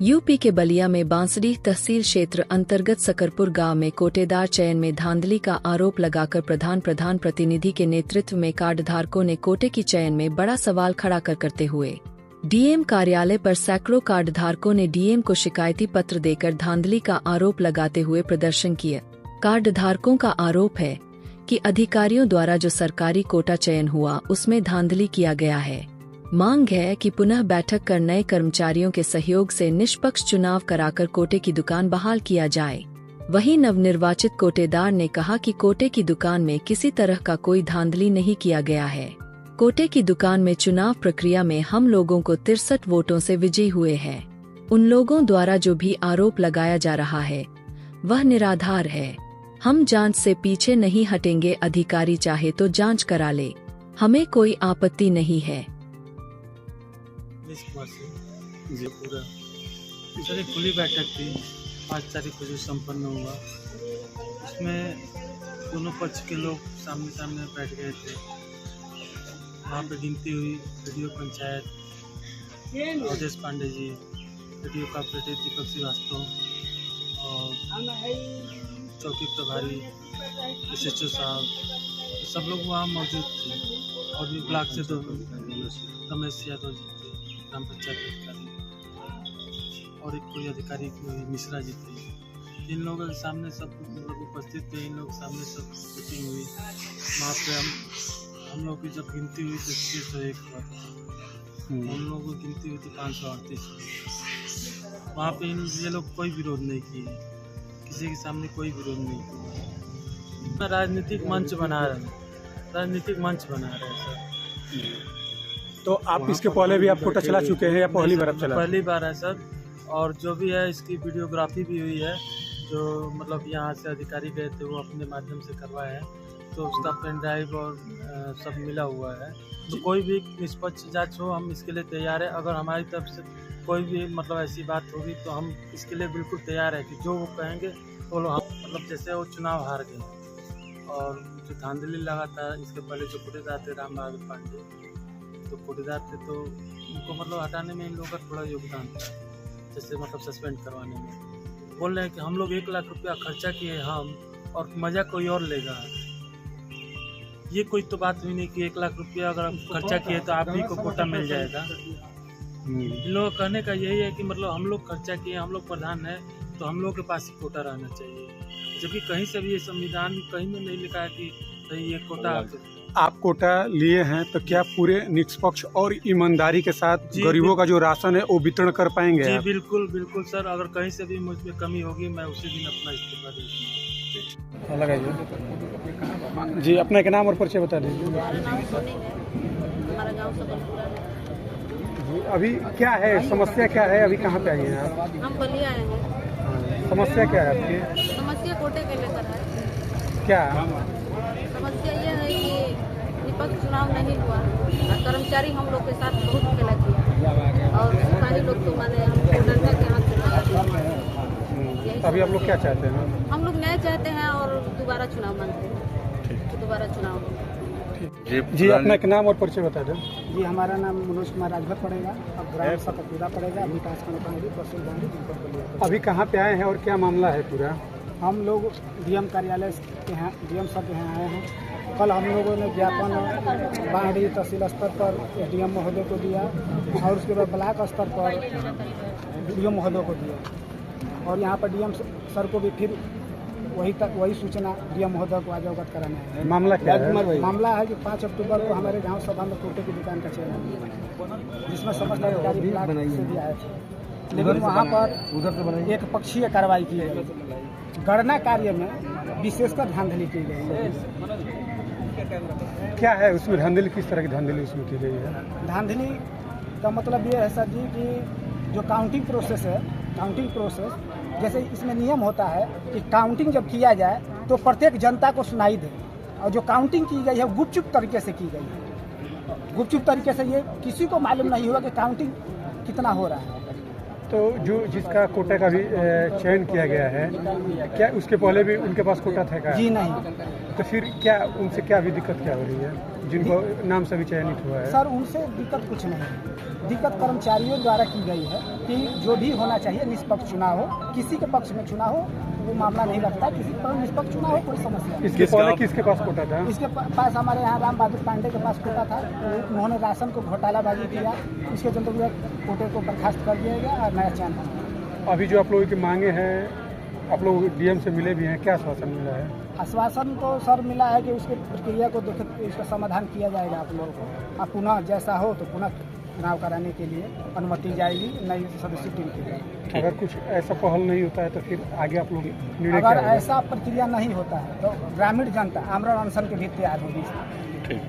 UP के बलिया में बांसडीह तहसील क्षेत्र अंतर्गत सकरपुर गांव में कोटेदार चयन में धांधली का आरोप लगाकर प्रधान प्रतिनिधि के नेतृत्व में कार्डधारकों ने कोटे की चयन में बड़ा सवाल खड़ा करते हुए डीएम कार्यालय पर सैकड़ों कार्डधारकों ने डीएम को शिकायती पत्र देकर धांधली का आरोप लगाते हुए प्रदर्शन किया। कार्डधारकों का आरोप है कि अधिकारियों द्वारा जो सरकारी कोटा चयन हुआ उसमें धांधली किया गया है। मांग है कि पुनः बैठक कर नए कर्मचारियों के सहयोग से निष्पक्ष चुनाव कराकर कोटे की दुकान बहाल किया जाए। वहीं नवनिर्वाचित कोटेदार ने कहा कि कोटे की दुकान में किसी तरह का कोई धांधली नहीं किया गया है। कोटे की दुकान में चुनाव प्रक्रिया में हम लोगों को 63 वोटों से विजयी हुए हैं। उन लोगों द्वारा जो भी आरोप लगाया जा रहा है वह निराधार है। हम जांच से पीछे नहीं हटेंगे। अधिकारी चाहे तो जांच करा ले, हमें कोई आपत्ति नहीं है। जी पूरा सर एक खुली बैठक थी 5 तारीख को जो संपन्न हुआ, उसमें दोनों पक्ष के लोग सामने सामने बैठ गए थे। वहाँ पे गिनती हुई video panchayat Awadhesh Pandey ji, video cooperative दीपक श्रीवास्तव और चौकी प्रभारी SHO साहब, सब लोग वहाँ मौजूद थे। और भी ब्लॉक से तो रमेश यादव जी थे, ग्राम पंचायत अधिकारी, और एक कोई अधिकारी मिश्रा जी थे। इन लोगों के सामने सब लोग उपस्थित थे। इन लोगों के सामने सब मीटिंग हुई। वहाँ पे हम लोग की जब गिनती हुई तो 601 पर हम लोगों की गिनती हुई तो 538। वहाँ पे ये लोग कोई विरोध नहीं किए, किसी के सामने कोई विरोध नहीं किया। राजनीतिक मंच बना रहे हैं सर। तो आप इसके पहले भी आप कोटा चला चुके हैं या पहली बार आप चला? पहली बार है सर। और जो भी है इसकी वीडियोग्राफी भी हुई है, जो मतलब यहाँ से अधिकारी गए थे वो अपने माध्यम से करवाए हैं, तो उसका पेन ड्राइव और सब मिला हुआ है। तो कोई भी निष्पक्ष जांच हो, हम इसके लिए तैयार है। अगर हमारी तरफ से कोई भी मतलब ऐसी बात होगी तो हम इसके लिए बिल्कुल तैयार है कि जो वो कहेंगे वो लोग मतलब जैसे वो चुनाव हार गए और जो धांधली लगा था इसके पहले जो कोटेदार थे राम बहादुर पांडे, तो कोटेदार थे तो उनको मतलब हटाने में इन लोगों का थोड़ा योगदान था, जैसे मतलब सस्पेंड करवाने में। बोल रहे हैं कि हम लोग 1 लाख रुपया खर्चा किए हम और मज़ा कोई और लेगा। ये कोई तो बात हुई नहीं कि 1 लाख रुपया अगर आप खर्चा किए तो आप ही को कोटा मिल जाएगा। इन लोगों का कहने का यही है कि मतलब हम लोग खर्चा किए, हम लोग प्रधान हैं तो हम लोग के पास ही कोटा रहना चाहिए, जबकि कहीं से भी ये संविधान कहीं में नहीं लिखा है कि ये कोटा। आप कोटा लिए हैं तो क्या पूरे निष्पक्ष और ईमानदारी के साथ गरीबों का जो राशन है वो वितरण कर पाएंगे? जी बिल्कुल बिल्कुल सर। अगर कहीं से भी मुझ में कमी होगी मैं उसी दिन अपना इस्तीफा दे दूँगा। लगाइए जी, अपना एक नाम और परिचय बता दीजिए। अभी क्या है समस्या, क्या है? अभी कहाँ पे आए हैं आप? हम बलिया आए हैं। समस्या क्या है आपकी? समस्या कोटे के लेकर है। क्या समस्या ये है कि निष्पक्ष चुनाव नहीं हुआ और कर्मचारी हम लोग के साथ बहुत खेला किया और सिपाही लोग तो माने हमको डंडा के हाथ चुनाव। अभी आप लोग क्या चाहते हैं? हम लोग न्याय चाहते हैं और दोबारा चुनाव मांगते हैं, दोबारा चुनाव। जी, अपना एक नाम और परिचय बता दें। जी, हमारा नाम मनोज कुमार राजभर पड़ेगा, अब ग्राम सकरपुरा पड़ेगा, विकास खंड तहसील गांधी। अभी कहाँ पे आए हैं और क्या मामला है पूरा? हम लोग डीएम कार्यालय के यहाँ डीएम साहब के यहाँ आए हैं। कल हम लोगों ने ज्ञापन बाहरी तहसील स्तर पर डीएम महोदय को दिया और उसके बाद ब्लॉक स्तर पर डीएम महोदय को दिया और यहाँ पर डीएम सर को भी फिर वही सूचना डीएम महोदय को आज अवगत कराना है। मामला क्या है? मामला है कि 5 अक्टूबर को हमारे गांव सभा में कोटे की दुकान का चयन, जिसमें समस्त अधिकारी ब्लॉक से भी आए थे, लेकिन वहाँ पर एक पक्षीय कार्रवाई की गई। गणना कार्य में विशेषकर धांधली की गई। क्या है उसमें धांधली? किस तरह की धांधली उसमें की गई है? धांधली का मतलब ये है सर जी कि जो काउंटिंग प्रोसेस है, काउंटिंग प्रोसेस जैसे इसमें नियम होता है कि काउंटिंग जब किया जाए तो प्रत्येक जनता को सुनाई दे, और जो काउंटिंग की गई है गुपचुप तरीके से की गई है। गुपचुप तरीके से ये किसी को मालूम नहीं हुआ कि काउंटिंग कितना हो रहा है। तो जो जिसका कोटा का भी चयन किया गया है, क्या उसके पहले भी उनके पास कोटा था क्या? जी नहीं। तो फिर क्या उनसे क्या भी दिक्कत क्या हो रही है? जिनको नाम से भी चयनित हुआ है? सर उनसे दिक्कत कुछ नहीं है, दिक्कत कर्मचारियों द्वारा की गई है कि जो भी होना चाहिए निष्पक्ष चुनाव हो, किसी के पक्ष में चुनाव हो वो मामला नहीं लगता, किसी पर निष्पक्ष चुनाव हो कोई समस्या नहीं। इसके पहले किसके पास कोटा था? इसके पास हमारे यहाँ राम बहादुर पांडे के पास कोटा था, उन्होंने राशन को घोटालाबाजी किया, इसके चलते हुए कोटे को बर्खास्त कर दिया गया और नया चयन हुआ। अभी जो आप लोगों की मांगे हैं, आप लोग डीएम से मिले भी हैं, क्या आश्वासन मिला है? आश्वासन तो सर मिला है कि उसकी प्रक्रिया को देख इसका समाधान किया जाएगा आप लोगों को, अब पुनः जैसा हो तो पुनः चुनाव कराने के लिए अनुमति जाएगी नई सदस्य टीम के लिए। अगर कुछ ऐसा पहल नहीं होता है तो फिर आगे आप लोग निर्णय अगर क्या होगा? ऐसा प्रक्रिया नहीं होता है तो ग्रामीण जनता आमरण अनशन के भी तैयार होगी। ठीक।